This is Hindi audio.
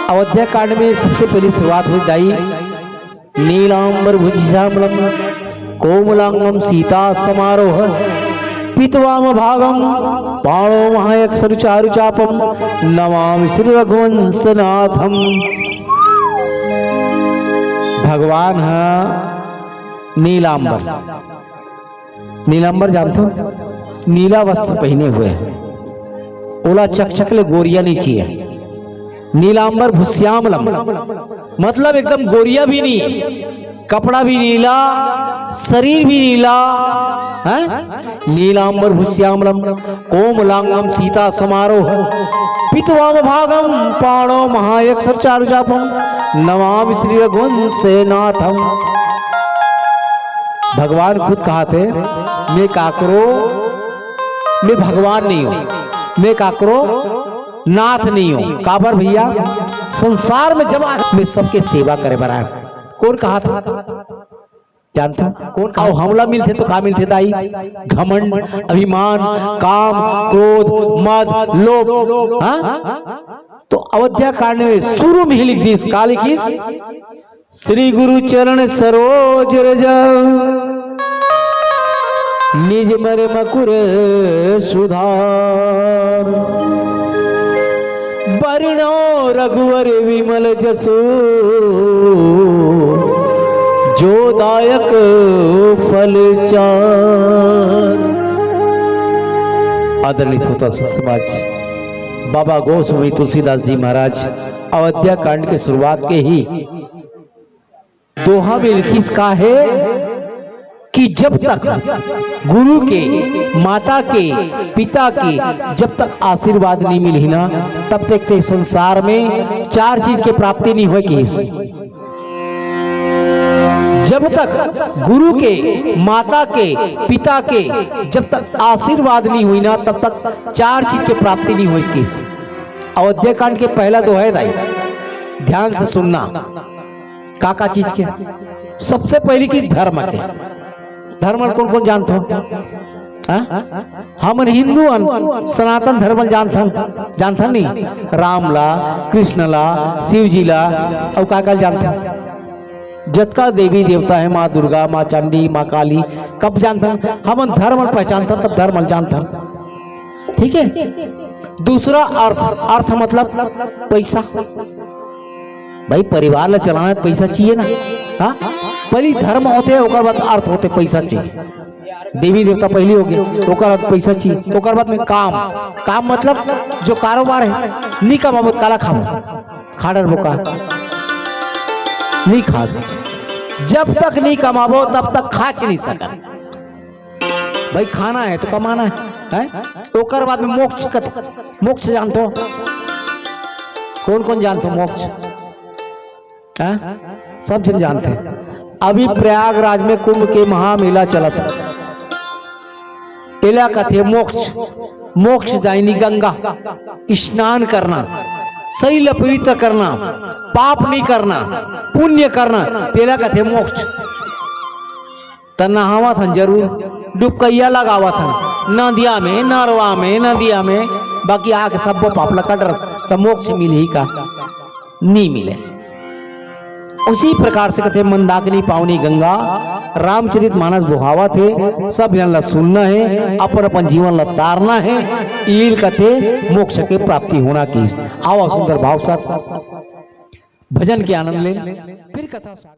अयोध्या कांड में सबसे पहली शुरुआत हुई दाई नीलांबर भुजश्यामलम कोमलांगम सीता समारोह पीतवाम भागम पाणो महायक्षर चारु चापम नमामि श्री रघुवंशनाथम। भगवान है नीलांबर। नीलांबर जानते हो, नीला वस्त्र पहने हुए हैं, ओला चकचकले गोरिया नीचे है। नीलांबर भुस्यामलम मतलब एकदम गोरिया भी नहीं, कपड़ा भी नीला, शरीर भी नीला है। नीलांबर भुस्यामलम कोमलांगम सीता समारोह पीतवाम भागम पाणो महायक्षर चारु चापम नमामि श्री रघुवंशनाथम। भगवान खुद कहते मैं काकरो, मैं भगवान नहीं हूं, मैं काकरो नाथ नहीं हूं। काबर भैया संसार में जब मैं सबके सेवा करे बरा। कौन कहा था जानता कौन कहा? हमला मिलते तो कहा मिलते दाई घमंड, अभिमान, काम, क्रोध, मद, लोभ। हाँ तो अयोध्या कांड में शुरू में ही लिख दी का लिखी श्री गुरु चरण सरोज रज निज मरे मकुर सुधार बरनो रघुवर विमल जसो जो दायक फल चार। आदरणीय श्रोता समाज, बाबा गोस्वामी तुलसीदास जी महाराज अयोध्या कांड के शुरुआत के ही दोहा में लिखी का है कि जब तक गुरु के, माता के, पिता के जब तक आशीर्वाद नहीं मिली ना, तब तक से संसार में चार चीज की प्राप्ति नहीं होगी। जब तक गुरु के, माता के, पिता के जब तक आशीर्वाद नहीं हुई ना, तब तक चार चीज की प्राप्ति नहीं हुई। इसकी अयोध्या कांड के पहला दोहा है दाई, ध्यान से सुनना। काका चीज के सबसे पहली की धर्म के। धर्म कौन कौन जानते हो? हम हिंदू सनातन धर्म जानता नहीं। राम ला, कृष्ण ला, शिव जी ला और काका जानते हो? जतका देवी देवता है, माँ दुर्गा, माँ चंडी, माँ काली, कब जानता हम धर्म पहचानता तब धर्म जानता। ठीक है। दूसरा अर्थ, अर्थ मतलब पैसा। भाई परिवार ला चलाना पैसा चाहिए ना। हाँ पहली धर्म होते ओकर बाद अर्थ होते पैसा चाहिए। देवी देवता पहली हो गई, ओकर बाद पैसा चाहिए। ओकर बाद में काम, काम मतलब जो कारोबार है नहीं कमाबो काला खाबो, खाडर बोका नहीं खा। जब तक नहीं कमाबो तब तक खाच नहीं सका। भाई खाना है तो कमाना है। ओकर बाद में मोक्ष, मोक्ष जानते हो? कौन कौन जानते हो मोक्ष? सब जन जानते हैं। अभी प्रयागराज में कुंभ के महामेला चलत है। एला कथे मोक्ष, मोक्ष जाइनी गंगा स्नान करना, शरीर पवित्र करना, पाप नहीं करना, पुण्य करना, तेला कथे मोक्ष। त नहावा था जरूर, डुबकैया लगावा था नदिया में, नरवा में, नदिया में, बाकी आके सब पाप लकड़ सब मोक्ष मिले ही का नहीं मिले। उसी प्रकार से कहते मंदाकिनी पावनी गंगा रामचरित मानस बुहावा थे। सब जन ला सुनना है, अपन अपन जीवन ला तारना है, ईल कहते मोक्ष के प्राप्ति होना की। आवा सुंदर भाव साथ भजन के आनंद ले फिर कथा।